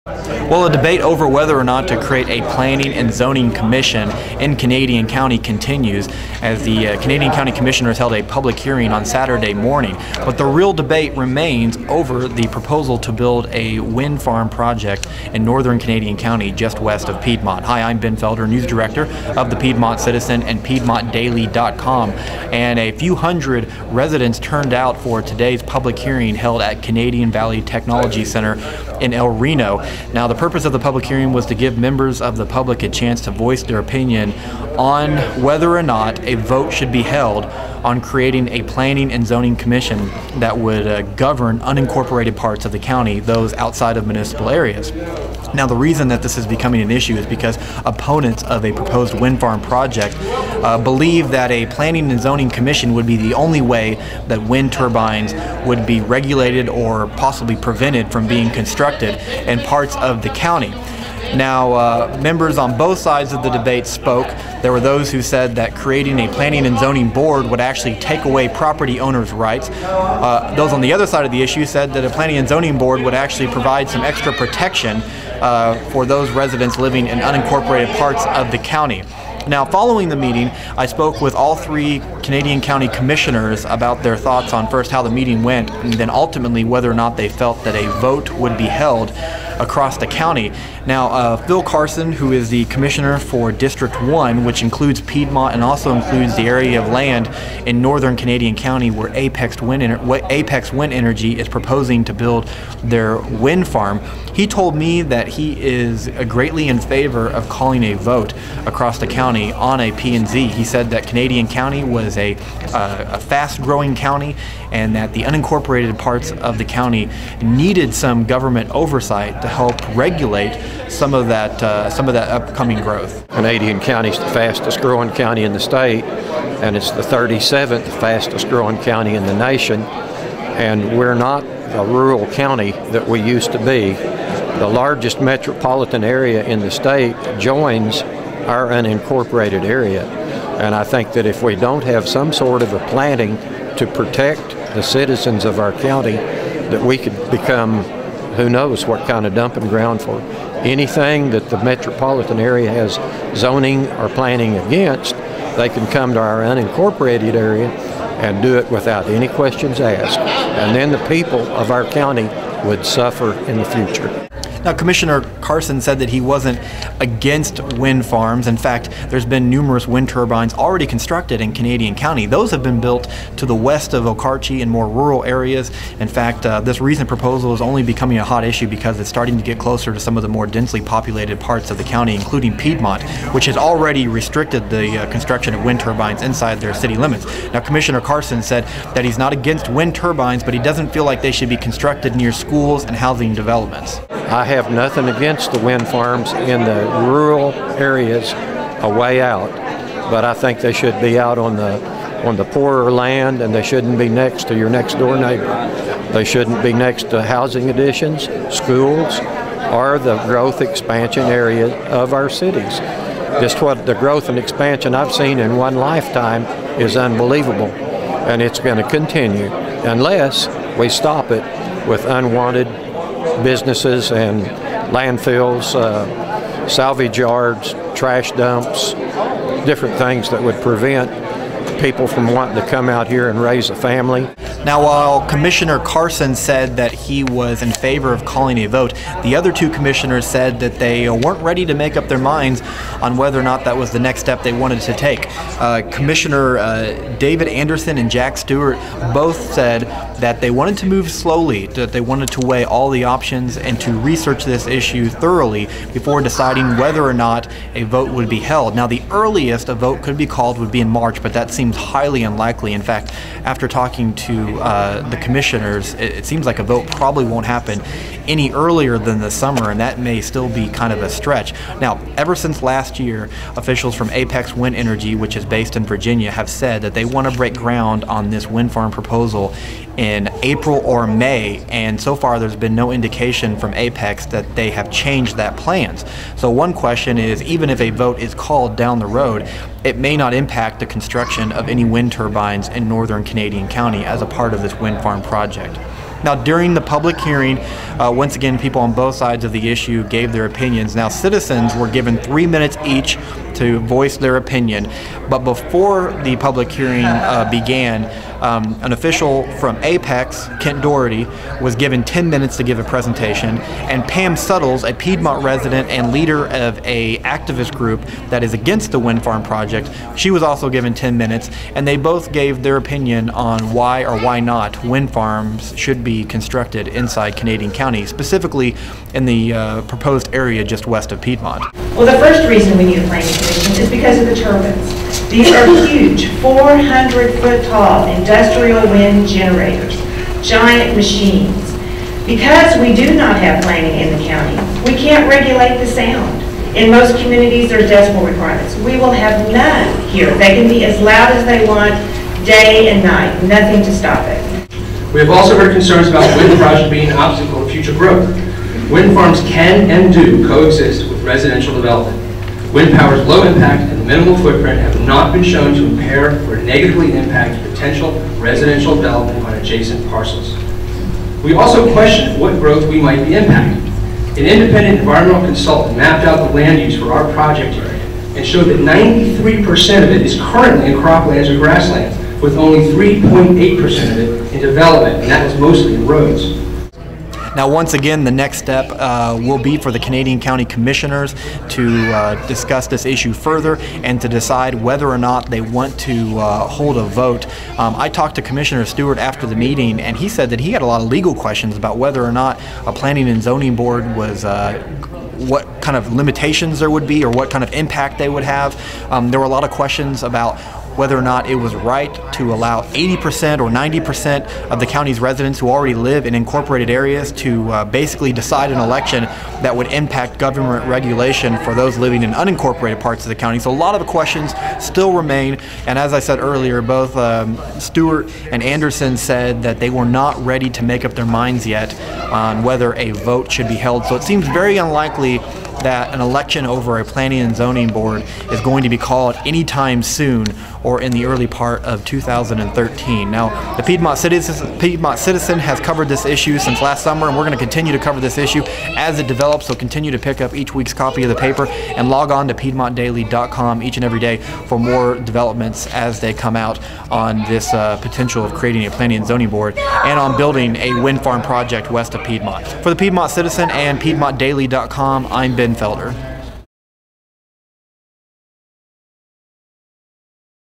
Well, a debate over whether or not to create a planning and zoning commission in Canadian County continues as the Canadian County Commissioners held a public hearing on Saturday morning. But the real debate remains over the proposal to build a wind farm project in northern Canadian County just west of Piedmont. Hi, I'm Ben Felder, News Director of the Piedmont Citizen and PiedmontDaily.com. And a few hundred residents turned out for today's public hearing held at Canadian Valley Technology Center in El Reno. Now, the purpose of the public hearing was to give members of the public a chance to voice their opinion on whether or not a vote should be held on creating a planning and zoning commission that would govern unincorporated parts of the county, those outside of municipal areas. Now, the reason that this is becoming an issue is because opponents of a proposed wind farm project believe that a planning and zoning commission would be the only way that wind turbines would be regulated or possibly prevented from being constructed in parts of the county. Now, members on both sides of the debate spoke. There were those who said that creating a planning and zoning board would actually take away property owners' rights. Those on the other side of the issue said that a planning and zoning board would actually provide some extra protection for those residents living in unincorporated parts of the county. Now, following the meeting, I spoke with all three Canadian County Commissioners about their thoughts on first how the meeting went and then ultimately whether or not they felt that a vote would be held across the county. Now, Phil Carson, who is the Commissioner for District 1, which includes Piedmont and also includes the area of land in northern Canadian County where Apex Wind Energy is proposing to build their wind farm, he told me that he is greatly in favor of calling a vote across the county on a P&Z. He said that Canadian County was a fast-growing county and that the unincorporated parts of the county needed some government oversight to help regulate some of that upcoming growth. Canadian County is the fastest growing county in the state, and it's the 37th fastest growing county in the nation, and we're not a rural county that we used to be. The largest metropolitan area in the state joins our unincorporated area, and I think that if we don't have some sort of a planning to protect the citizens of our county, that we could become who knows what kind of dumping ground for anything that the metropolitan area has zoning or planning against. They can come to our unincorporated area and do it without any questions asked, and then the people of our county would suffer in the future. Now, Commissioner Carson said that he wasn't against wind farms. In fact, there's been numerous wind turbines already constructed in Canadian County. Those have been built to the west of Okarche in more rural areas. In fact, this recent proposal is only becoming a hot issue because it's starting to get closer to some of the more densely populated parts of the county, including Piedmont, which has already restricted the construction of wind turbines inside their city limits. Now, Commissioner Carson said that he's not against wind turbines, but he doesn't feel like they should be constructed near schools and housing developments. I have nothing against the wind farms in the rural areas a way out, but I think they should be out on the poorer land, and they shouldn't be next to your next door neighbor. They shouldn't be next to housing additions, schools, or the growth expansion area of our cities. Just what the growth and expansion I've seen in one lifetime is unbelievable, and it's going to continue unless we stop it with unwanted businesses and landfills, salvage yards, trash dumps, different things that would prevent people from wanting to come out here and raise a family. Now, while Commissioner Carson said that he was in favor of calling a vote, the other two commissioners said that they weren't ready to make up their minds on whether or not that was the next step they wanted to take. Commissioner David Anderson and Jack Stewart both said that they wanted to move slowly, that they wanted to weigh all the options and to research this issue thoroughly before deciding whether or not a vote would be held. Now, the earliest a vote could be called would be in March, but that seems highly unlikely. In fact, after talking to the commissioners, it seems like a vote probably won't happen any earlier than the summer, and that may still be kind of a stretch. Now, ever since last year, officials from Apex Wind Energy, which is based in Virginia, have said that they want to break ground on this wind farm proposal in April or May, and so far there's been no indication from Apex that they have changed that plans. So one question is, even if a vote is called down the road, it may not impact the construction of any wind turbines in northern Canadian County as a part of this wind farm project. Now, during the public hearing, once again, people on both sides of the issue gave their opinions. Now, citizens were given 3 minutes each to voice their opinion, but before the public hearing began, an official from Apex, Kent Doherty, was given 10 minutes to give a presentation, and Pam Suttles, a Piedmont resident and leader of a activist group that is against the wind farm project, she was also given 10 minutes, and they both gave their opinion on why or why not wind farms should be constructed inside Canadian County, specifically in the proposed area just west of Piedmont. Well, the first reason we need a planning commission is because of the turbines. These are huge, 400-foot tall industrial wind generators, giant machines. Because we do not have planning in the county, we can't regulate the sound. In most communities, there's decibel requirements. We will have none here. They can be as loud as they want, day and night, nothing to stop it. We have also heard concerns about wind projects being an obstacle to future growth. Wind farms can and do coexist with residential development. Wind power's low impact and minimal footprint have not been shown to impair or negatively impact potential residential development on adjacent parcels. We also question what growth we might be impacting. An independent environmental consultant mapped out the land use for our project area and showed that 93% of it is currently in croplands or grasslands, with only 3.8% of it in development, and that was mostly in roads. Now, once again, the next step will be for the Canadian County Commissioners to discuss this issue further and to decide whether or not they want to hold a vote. I talked to Commissioner Stewart after the meeting, and he said that he had a lot of legal questions about whether or not a planning and zoning board was what kind of limitations there would be or what kind of impact they would have. There were a lot of questions about whether or not it was right to allow 80% or 90% of the county's residents who already live in incorporated areas to basically decide an election that would impact government regulation for those living in unincorporated parts of the county. So a lot of the questions still remain, and as I said earlier, both Stewart and Anderson said that they were not ready to make up their minds yet on whether a vote should be held. So it seems very unlikely that an election over a planning and zoning board is going to be called anytime soon or in the early part of 2013. Now, the Piedmont Citizen has covered this issue since last summer, and we're going to continue to cover this issue as it develops, so continue to pick up each week's copy of the paper and log on to PiedmontDaily.com each and every day for more developments as they come out on this potential of creating a planning and zoning board and on building a wind farm project west of Piedmont. For the Piedmont Citizen and PiedmontDaily.com, I'm Ben Felder.